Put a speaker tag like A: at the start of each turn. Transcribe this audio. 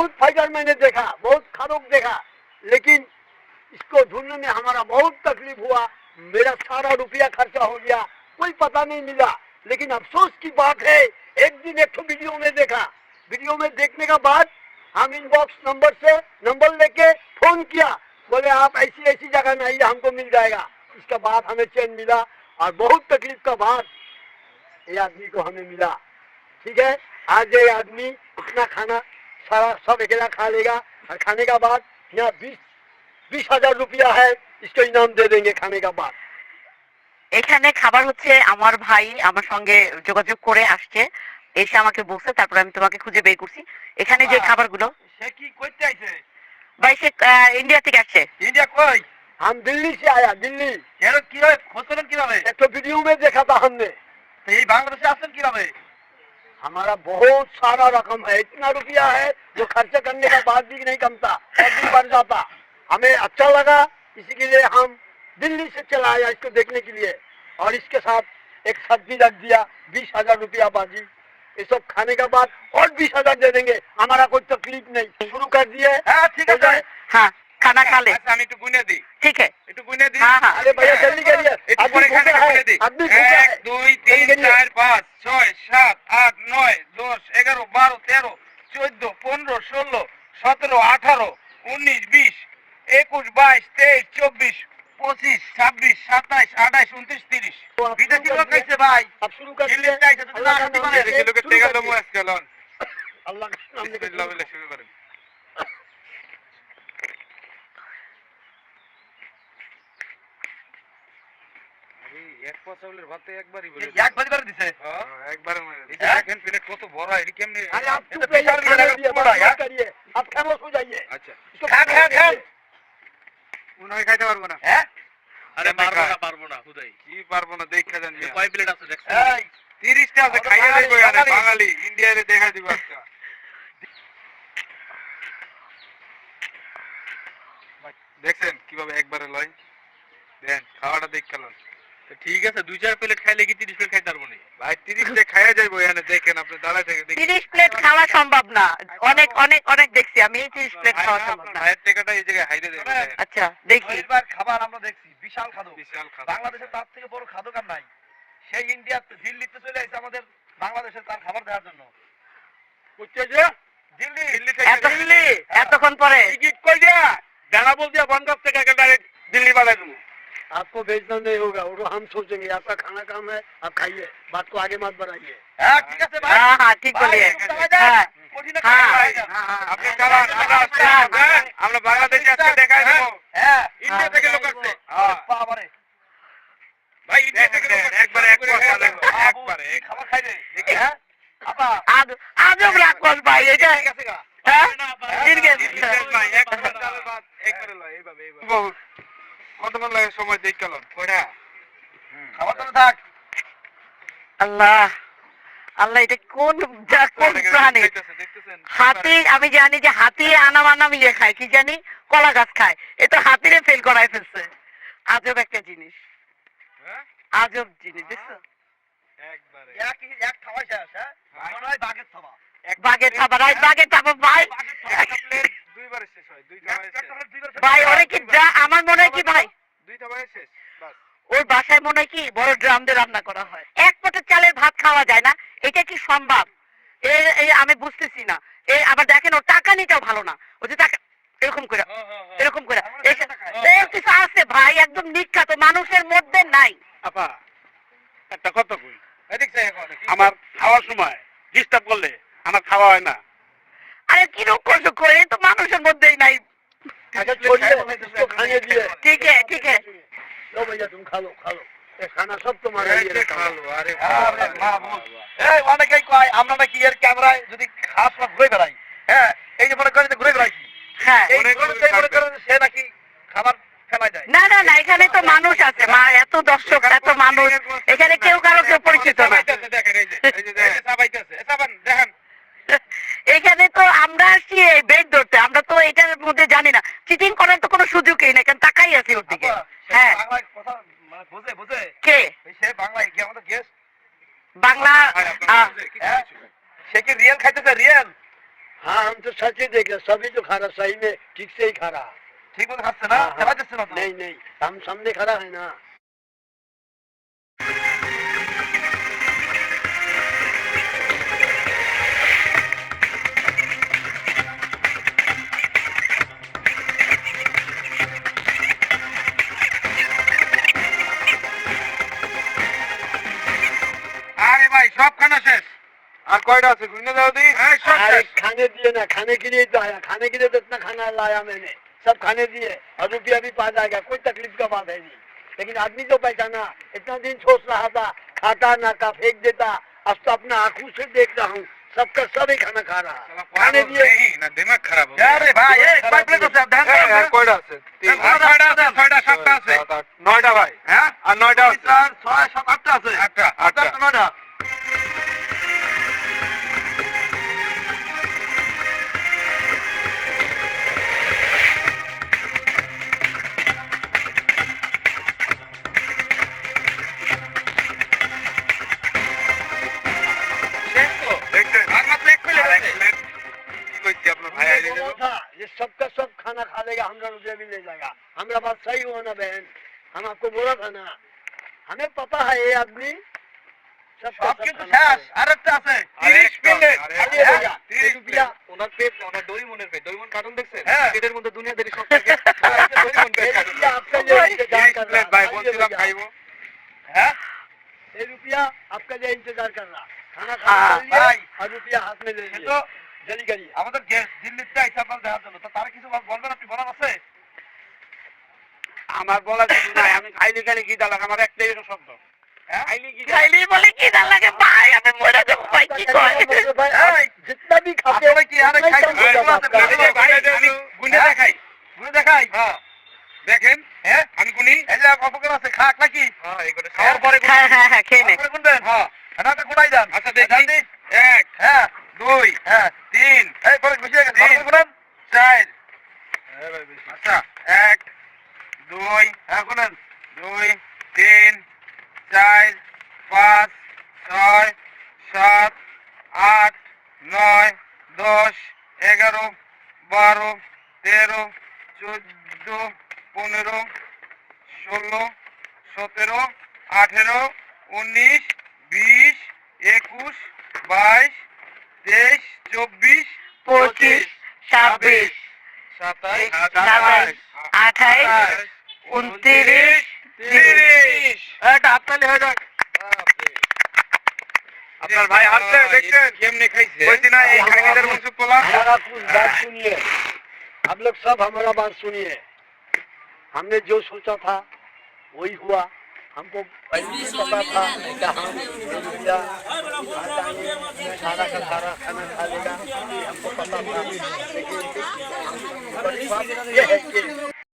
A: बहुत फाइटर मैंने देखा, बहुत खरोक देखा, लेकिन इसको ढूंढने में हमारा बहुत तकलीफ हुआ। मेरा सारा रुपया खर्चा हो गया, कोई पता नहीं मिला। लेकिन अफसोस की बात है, एक दिन एक वीडियो में देखा, वीडियो में देखने का बाद हम इनबॉक्स नंबर से नंबर लेके फोन किया, बोले आप ऐसी ऐसी जगह में आइए, हमको मिल जाएगा। इसके बाद हमें चैन मिला और बहुत तकलीफ का बाद ये आदमी को हमें मिला। ठीक है, आज ये आदमी इतना खाना सारा सब अकेला खा लेगा और खाने का बाद यहाँ 20,000 रुपया है, इसको इनाम दे देंगे खाने का बाद।
B: এখানে খাবার হচ্ছে আমার ভাই আমার সঙ্গে যোগাযোগ করে আসছে, এসে আমাকে বলছে, তারপর আমি তোমাকে খুঁজে বের করছি। এখানে যে খাবারগুলো
A: সে কি করতে আইছে?
B: ভাই সে ইন্ডিয়া থেকে আসছে।
A: इंडिया कोई? हम दिल्ली से आया, दिल्ली। यार কিভাবে খোঁজলেন কিভাবে? एक तो वीडियो में देखा था हमने। तो ये बांग्लादेश আসলেন কিভাবে? हमारा बहुत सारा रकम है, इतना रुपया है जो खर्च करने का बाद भी नहीं कमता, और भी बढ़ जाता। हमें अच्छा लगा, इसी के लिए हम दिल्ली से चला आया इसको देखने के लिए। और इसके साथ एक शर्त भी रख दिया, 20,000 रुपया बाजी। ये सब खाने के बाद और 20,000 दे देंगे, हमारा कोई तकलीफ नहीं। शुरू कर दिए। हाँ ठीक है,
B: हाँ खाना खा ले।
A: আমি একটু গুনে দিই।
B: ठीक है,
A: একটু গুনে দিই।
B: हाँ हाँ।
A: अरे भैया जल्दी करिए,
C: একটু পরে খানে গুনে দিই।
A: आदमी भूखा है।
C: 1 2 3 4 5 6 7 8 9 10 11 12 13 14 15 16 17 18 19 20 21 22 23 24 25 26 27 28 29 30 বিদেশি লোক আইছে ভাই।
A: अब शुरू कर
C: দিল্লি থেকে আইছে, তুমি না আসতে পারে।
A: বিদেশি লোকের
C: টেকা লমু আজকে লন।
A: अल्लाह का नाम लेके
C: বিসমিল্লাহ বলে শুরু করেন। আরে এক পছাউলের ভাত তো একবারই বলে
A: একবারই করে দিছে।
C: হ্যাঁ একবারে মারে। এই যে দেখেন প্লেট কত বড়, এটি কেমনে?
A: अरे आप चुप रहिए, खाने दिए, बड़ा यार करिए, आप खामोश हो जाइए।
C: আচ্ছা
A: इसको
C: খা খা খা।
A: खाने
C: মনে হয় খাইতে পারবো না।
A: हैं?
C: আরে পারবো না হুদাই। কি পারবো না দেখা জান মিয়া। কয় প্লেট আছে দেখছেন?
A: এই,
C: 30 টা আছে, খাইয়া যাইবো আরে বাঙালি ইন্ডিয়ারে দেখা দিব আজকে। দেখছেন কিভাবে একবারে লয়? দেন খাওয়াটা দেখ খেলন। তো ঠিক আছে, 2-4 প্লেট খাইলে কি 30 প্লেট খাইতে পারবো না? ভাই 30 টা খাইয়া যাইবো, এখানে দেখেন আপনি দাঁড়ায় থেকে দেখেন।
B: 30 প্লেট খাওয়া সম্ভব না, অনেক অনেক অনেক দেখছি আমি, 30 প্লেট খাওয়া সম্ভব না।
C: ভাইয়ের টাকাটা এই জায়গায় হাইরে দেন দেখেন।
B: আচ্ছা দেখি।
A: এবার খাবার আমরা দেখছি বিশাল খাদ্য,
C: বিশাল খাদ্য।
A: বাংলাদেশে তার থেকে বড় খাদ্যকার নাই। সেই ইন্ডিয়া দিল্লিতে চলে আসছে আমাদের বাংলাদেশে তার খাবার দেওয়ার জন্য।
C: কোথায় যে?
A: দিল্লি
C: দিল্লি থেকে।
B: দিল্লি এতক্ষণ পরে
C: টিকিট কই দিয়া? জানা বল দিয়া বন্ধ থেকে ডাইরেক্ট দিল্লি বানাই দেবো।
A: आपको भेजना नहीं होगा, वो हम सोचेंगे। आपका खाना काम है, आप खाइए, बात को आगे मत बढ़ाइए।
C: ঠিক আছে ভাই।
B: হ্যাঁ হ্যাঁ ঠিক বলিয়ে। হ্যাঁ
C: হ্যাঁ আপনি চালান, আমরা আসছি, হ্যাঁ? আমরা বাংলাদেশে আজকে দেখাই দেবো।
A: হ্যাঁ
C: ইন্ডিয়া থেকে লোক আসছে।
A: বাবারে
C: ভাই ইন্ডিয়া থেকে লোক আসছে। একবারে এক পয়সা লাগবে, একবারে এক।
A: খাবার খাই রে দেখি। হ্যাঁ আপা
B: আজব রাক্ষস ভাই এটা।
A: ঠিক আছে গা।
B: হ্যাঁ
C: ইন্ডিয়ান ভাই এক পয়সা চালের ভাত একবারে লয় এইভাবে এইভাবে। কতক্ষণ লাগে সময় দেখ কেলন কয়টা?
A: খাবার তো থাক।
B: আল্লাহ আল্লাহ, এটা কোন প্রাণী?
C: দেখতেছেন?
B: হাতি, আমি জানি যে হাতি আনাম আনাম ইয়ে খায়, কি জানি কলা গাছ খায়, এ তো হাতিরে ফেল করাই ফেলছে। আজব একটা জিনিস,
C: হ্যাঁ?
B: আজব জিনিস দেখছো?
C: একবারে
A: এক খাওয়াই শেষ। হ্যাঁ মনে হয় বাঘের খাবার।
B: বাঘের খাবার, বাঘের খাবার ভাই।
C: প্লেট দুইবার শেষ হয়, দুইটা শেষ।
B: ভাই ওরে কি আমার মনে হয় কি ভাই
C: দুইটা বারে শেষ বাস।
B: ওই বাসায় মনে হয় কি বড় ড্রাম দিয়ে রান্না করা হয়, এক পটের চালের ভাত খাওয়া যায় না, এটা কি সম্ভব? এই আমি বুঝতেছি না। এই আবার দেখেন ওর টাকা নিতেও ভালো না, ও যে টাকা এরকম করে এরকম করে এর কিছু আছে ভাই, একদম নিখ্যাত মানুষের মধ্যে নাই।
D: আপা একটা কথা কই,
A: এদিক থেকে এখন
D: আমার খাওয়ার সময় ডিস্টার্ব করলে আমার খাওয়া হয় না।
B: আরে কিরকম করছো করে, এই তো মানুষের মধ্যেই নাই।
A: अच्छा छोड़िए, इसको खाने दिए।
B: ঠিক আছে ঠিক আছে।
A: लो भैया तुम खा लो, ये खाना सब तुम्हारा
C: এই
A: लिए
C: যে
A: रखा हुआ है।
C: খালো, আরে
A: আরে মাহবুব, এই অনেকেই কয় আমরা নাকি এর ক্যামেরায় যদি খাস না ঘুরে বেড়াই। হ্যাঁ এই যে মনে করেন যে ঘুরে বেড়াইছি,
B: হ্যাঁ
A: এই মনে করেন যে সে নাকি খাবার ফেলাই দেয়।
B: না না না, এখানে তো মানুষ আছে, এত দর্শক এত মানুষ, এখানে কেউ কারো কেউ পরিচিত না।
C: দেখেন এই যে সাবাইতেছে, সাবান দেখেন।
B: এখানে তো আমরা আসছি এই বেগ ধরতে, আমরা তো এটার মধ্যে জানি না, চিটিং করার তো কোনো সুযোগই নেই, কারণ তাকাই আছি ওর দিকে। হ্যাঁ
A: বাংলায় কথা মানে বুঝে
B: কে
A: সে বাংলায় কি আমাদের গেস্ট
B: বাংলা
A: সে কি রিয়েল খাইতেছে রিয়েল? हाँ हम तो सच ही देख रहे सभी तो खा रहा, सही में ठीक से ही खा रहा।
C: ঠিক মতো খাচ্ছে না,
A: हाँ, हाँ।
C: খেলা দিচ্ছে না তো।
A: नहीं नहीं, हम सामने खड़ा है ना।
C: আরে ভাই সব খানা শেষ। আর কয়টা আছে গুনে দাও দি? হ্যাঁ সব
A: अरे
C: শেষ।
A: खाने दिए ना, खाने के लिए तो आया, खाने के लिए तो इतना खाना लाया मैंने, सब खाने दिए और रुपया भी पा जाएगा, कोई तकलीफ का बात है नहीं। लेकिन आदमी तो पहचाना, इतना दिन सोच रहा था, खाता ना का फेंक देता, अब तो अपना आंखों से देख रहा हूँ सबका सब ही खाना खा रहा। खाने दिए
C: না দিমাগ খারাপ হবে। আরে ভাই এই কয় প্লেট আছে? ধ্যান করো। কয়টা আছে? ছয়টা আছে, ছয়টা সাতটা আছে। নয়টা ভাই। হ্যাঁ? আর নয়টা আছে। 4 6 7 8টা আছে। আটটা নয়টা। আর মাত্র এক প্লেট আছে। কি কইছি আপনার ভাই আইলে
A: बोला था ये सबका सब खाना खा लेगा, हमरा रुपया भी ले जाएगा। हमारा बात सही हुआ ना बहन, हम आपको बोला था ना, हमें पता है ये आदमी सबका
C: সব
A: सब
C: কিন্তু
A: खाना
C: শেষ।
A: खाएगा।
C: আরেকটা আছে। 30 প্লেট।
A: খালি হয়ে যা,
C: 30
A: रुपया
C: ওনার পেট ওনার দরিমনের পেট। দরিমন কার্টুন দেখছেন?
A: হ্যাঁ।
C: পেটের মধ্যে দুনিয়াদারি সব থাকে। দরিমন পেট
A: ये
C: কার্টুন।
A: रुपया आपका लिए इंतजार कर रहा
C: প্লেট ভাই
A: खाली
C: বলছিলাম
A: हो जा।
C: খাইবো। হ্যাঁ?
A: ये रुपया आपका लिए इंतजार कर रहा, खाना
C: हाँ,
A: खा लिए
C: भाई।
A: और रुपया हाथ में ले
C: কিন্তু
A: लिए, जल्दी करिए।
C: আমাদের গ্যাস দিল্লিতে আইসা আপনার দেখার জন্য। তো তারা কিছু বলবেন আপনি বলার আছে?
D: আমার বলা কিছু নাই, আমি খাইলে খালি কি দালাক, আমার একটাই শব্দ,
C: হ্যাঁ?
D: খাইলে কি
B: খাইলি বলে কি দাল লাগে ভাই, আমি মরে যাবো ভাই, কি কয়?
A: भाई
C: এই,
A: जितना भी खाते
C: আপনারা কি আরে
A: उतना ही
C: খাইতে
A: कम हो जाता आपका।
C: এই যে ভাই, আমি গুনে দেখাই। গুনে দেখাই? হ্যাঁ। দেখেন, হ্যাঁ? আমি গুনি। এই যে অপকার আছে, খাক নাকি? হ্যাঁ, এগুলো খাওয়ার পরে গুনি।
B: হ্যাঁ হ্যাঁ হ্যাঁ, খেয়ে নে।
C: তারপরে গুনবেন? হ্যাঁ। এনাকে গুনাই দেন। আচ্ছা দেখি। 1 হ্যাঁ 2 হ্যাঁ 3 এই পরে গুছিয়ে গেছে। তারপরে গুনেন 4 আচ্ছা 1 2 হ্যাঁ গুনেন 2 3 4 5 6 7 8 9 10 11 12 13 14 15 16 17 18 19 20 21 22 23 24
B: 25 26
C: 27
B: 28 29
C: 30 একটা হাততালি হয়ে যাক। আপনার ভাই হাসছে দেখছেন কেমনে খাইছে কইছি না এই খাইনিদের মুখ পোলা।
A: हमारा कुछ बात सुनिए, आप लोग सब हमारा बात सुनिए। हमने जो सोचा था वही हुआ, हमको पहले से पता था कि हम रुपया सारा का सारा खाना खा लेगा, ये हमको पता था। लेकिन बड़ी बात ये है कि